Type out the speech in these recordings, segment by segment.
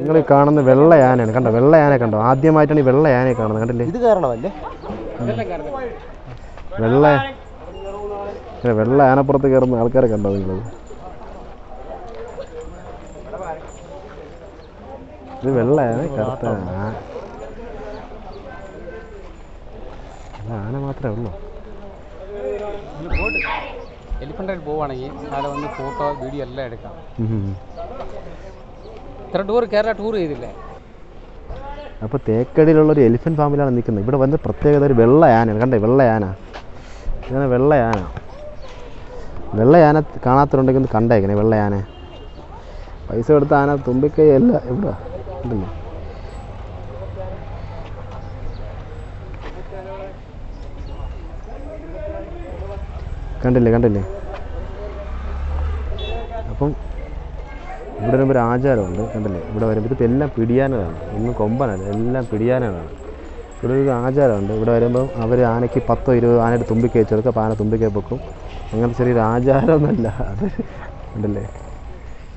നിങ്ങൾ ഈ കാണുന്ന വെള്ള ആനയാണ് കണ്ടോ? വെള്ള ആന കണ്ടോ? ആദ്യമായിട്ടാണ് ഈ വെള്ള ആനയെ കാണുന്നത്. കണ്ടില്ലേ? ഇത് കാരണമല്ലേ വെള്ള ആനപ്പുറത്ത് കയറുന്ന ആൾക്കാരെ കണ്ടോ നിങ്ങൾ? ഇത് വെള്ള ആന, കറുത്ത ആന മാത്രമേ ഉള്ളൂ. എലിഫൻ്റായിട്ട് പോവുകയാണെങ്കിൽ അവിടെ വന്ന് ഫോട്ടോ വീഡിയോ എല്ലാം എടുക്കാം. ഇത്ര ടൂർ കേരള ടൂർ ചെയ്തില്ലേ? അപ്പോൾ തേക്കടിയിലുള്ളൊരു എലിഫൻറ്റ് ഫാമിലാണ് നിൽക്കുന്നത്. ഇവിടെ വന്ന് പ്രത്യേകത ഒരു വെള്ള ആനയാണ്. കണ്ടേ? വെള്ള ആന, ഇങ്ങനെ വെള്ള ആന. വെള്ള ആന കാണാത്തവരുണ്ടെങ്കിൽ ഒന്ന് കണ്ടേക്കണേ. വെള്ള ആന പൈസ കൊടുത്ത ആന തുമ്പിക്കൈ അല്ല. ഇവിടെ ഉണ്ടല്ലോ. കണ്ടില്ലേ? അപ്പം ഇവിടെ വരുമ്പോൾ ഒരു ആചാരമുണ്ട്. കണ്ടില്ലേ? ഇവിടെ വരുമ്പോൾ ഇതിപ്പോൾ എല്ലാം പിടിയാനതാണ്, ഒന്നും കൊമ്പനല്ല, എല്ലാം പിടിയാനതാണ്. ഇവിടെ ഒരു ആചാരമുണ്ട്. ഇവിടെ വരുമ്പോൾ അവർ ആനയ്ക്ക് 10-20 ആനയുടെ തുമ്പിക്കൈ വെച്ച് കൊടുക്കും. അപ്പോൾ ആന തുമ്പിക്കൈ പൊക്കും. അങ്ങനത്തെ ചെറിയൊരു ആചാരമൊന്നുമല്ല അത്. ഉണ്ടല്ലേ?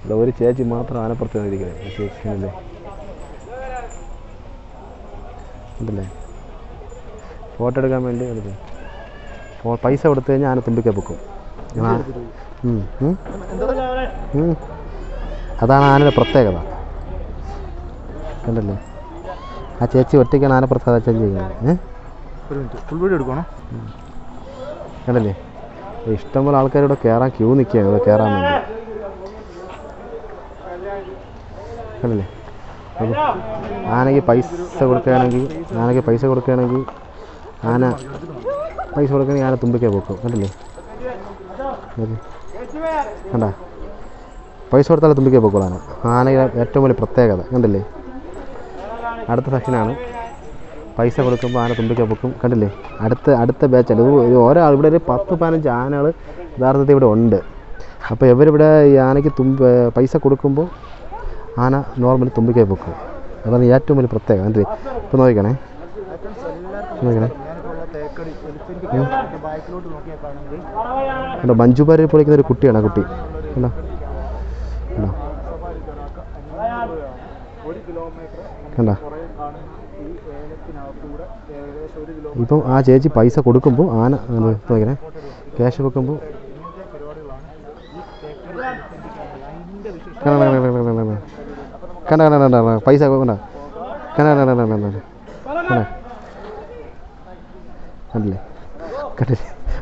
ഇവിടെ ഒരു ചേച്ചി മാത്രം ആനപ്പുറത്ത് ഇരിക്കുന്നത്. ചേച്ചി അല്ലേ? ഉണ്ടല്ലേ? ഫോട്ടോ എടുക്കാൻ വേണ്ടി എടുക്കും. പൈസ കൊടുത്തു കഴിഞ്ഞാൽ ആന തുമ്പിക്കൈ പൊക്കും. അതാണ് ആനയുടെ പ്രത്യേകത. കണ്ടല്ലേ? ആ ചേച്ചി ഒറ്റയ്ക്കാണ് ആനപ്പുറത്ത് അച്ഛൻ ചെയ്യുന്നത്. കണ്ടല്ലേ? ഇഷ്ടംപോലെ ആൾക്കാരിവിടെ കയറാൻ ക്യൂ നിൽക്കുകയാണ്. ഇവിടെ കയറാൻ വേണ്ടി. കണ്ടല്ലേ? ആനയ്ക്ക് പൈസ കൊടുക്കുകയാണെങ്കിൽ ആന തുമ്പിക്കൈ പൊക്കും. കണ്ടില്ലേ? കണ്ട? പൈസ കൊടുത്താൽ തുമ്പിക്കൈ പൊക്കോളാണ് ആനയുടെ ഏറ്റവും വലിയ പ്രത്യേകത. കണ്ടില്ലേ? അടുത്ത സെക്ഷനാണ്. പൈസ കൊടുക്കുമ്പോൾ ആന തുമ്പിക്കൈ പൊക്കും. കണ്ടില്ലേ? അടുത്ത ബാച്ചാണ് ഇത്. ഒരാൾ ഇവിടെ ഒരു 10-15 ആനകൾ യഥാർത്ഥത്തിൽ ഇവിടെ ഉണ്ട്. അപ്പോൾ ഇവരിവിടെ ഈ ആനയ്ക്ക് പൈസ കൊടുക്കുമ്പോൾ ആന നോർമലി തുമ്പിക്കൈ പൊക്കും. അതാണ് ഏറ്റവും വലിയ പ്രത്യേകത. കണ്ടില്ലേ? ഇപ്പോൾ നോക്കണേ. കണ്ടോ? മഞ്ജുപാരി പൊളിക്കുന്ന ഒരു കുട്ടിയാണ്. ആ കുട്ടി കണ്ടോ? കണ്ടോ? ഇപ്പം ആ ചേച്ചി പൈസ കൊടുക്കുമ്പോൾ ആന നോക്കണേ, ക്യാഷ് വെക്കുമ്പോൾ കണ്ട പൈസ കൊണ്ട കണ്ടില്ലേ?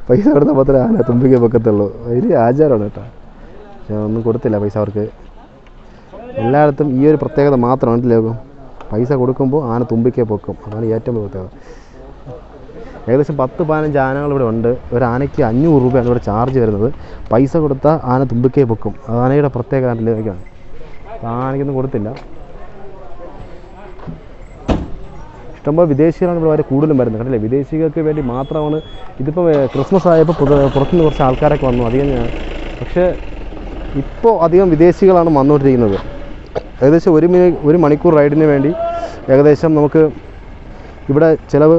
പൈസ കൊടുത്താൽ മാത്രമേ ആന തുമ്പിക്കൈ വെക്കത്തുള്ളൂ. വലിയ ആചാരമാണ് കേട്ടോ. ഒന്നും കൊടുത്തില്ല പൈസ അവർക്ക്. എല്ലായിടത്തും ഈ ഒരു പ്രത്യേകത മാത്രമാണ്. ലോകം പൈസ കൊടുക്കുമ്പോൾ ആന തുമ്പിക്കൈ പൊക്കും. അതാണ് ഏറ്റവും വലിയ പ്രത്യേകത. ഏകദേശം 10-15 ആനകൾ ഇവിടെ ഉണ്ട്. ഒരു ആനയ്ക്ക് 500 രൂപയാണ് ഇവിടെ ചാർജ് വരുന്നത്. പൈസ കൊടുത്താൽ ആന തുമ്പിക്കൈ പൊക്കും. ആനയുടെ പ്രത്യേകത ഇതിലേക്കാണ്. ആനയ്ക്കൊന്നും കൊടുത്തില്ല. ഇഷ്ടംപോലെ വിദേശികളാണ് ഇവിടെ വരെ കൂടുതലും വരുന്നത്. കണ്ടില്ലേ? വിദേശികൾക്ക് വേണ്ടി മാത്രമാണ്. ഇതിപ്പോൾ ക്രിസ്മസ് ആയപ്പോൾ പുറത്തുനിന്ന് കുറച്ച് ആൾക്കാരൊക്കെ വന്നു അധികം. പക്ഷേ ഇപ്പോൾ അധികം വിദേശികളാണ് വന്നുകൊണ്ടിരിക്കുന്നത്. ഏകദേശം 1 മണിക്കൂർ റൈഡിന് വേണ്ടി ഏകദേശം നമുക്ക് ഇവിടെ ചിലവ്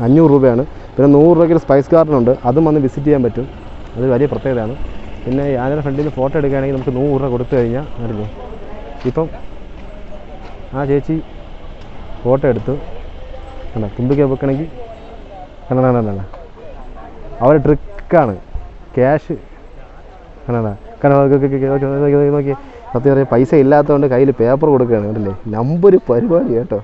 500 രൂപയാണ്. പിന്നെ 100 രൂപയ്ക്ക് സ്പൈസ് ഗാർഡൻ ഉണ്ട്, അതും വന്ന് വിസിറ്റ് ചെയ്യാൻ പറ്റും. അത് വലിയ പ്രത്യേകതയാണ്. പിന്നെ ആനയുടെ ഫ്രണ്ടിൽ നിന്ന് ഫോട്ടോ എടുക്കുകയാണെങ്കിൽ നമുക്ക് 100 രൂപ കൊടുത്തു കഴിഞ്ഞാൽ അറിഞ്ഞു. ഇപ്പം ആ ചേച്ചി ഫോട്ടോ എടുത്തു. കണ്ട? തുമ്പിക്കൈ വെക്കണമെങ്കിൽ കണ്ട അവരുടെ ട്രിക്കാണ്. ക്യാഷ് നോക്കി സത്യം പറയാം, പൈസ ഇല്ലാത്തതുകൊണ്ട് കയ്യിൽ പേപ്പർ കൊടുക്കുകയാണ്. കണ്ടില്ലേ? നമ്പർ പരിപാടി കേട്ടോ.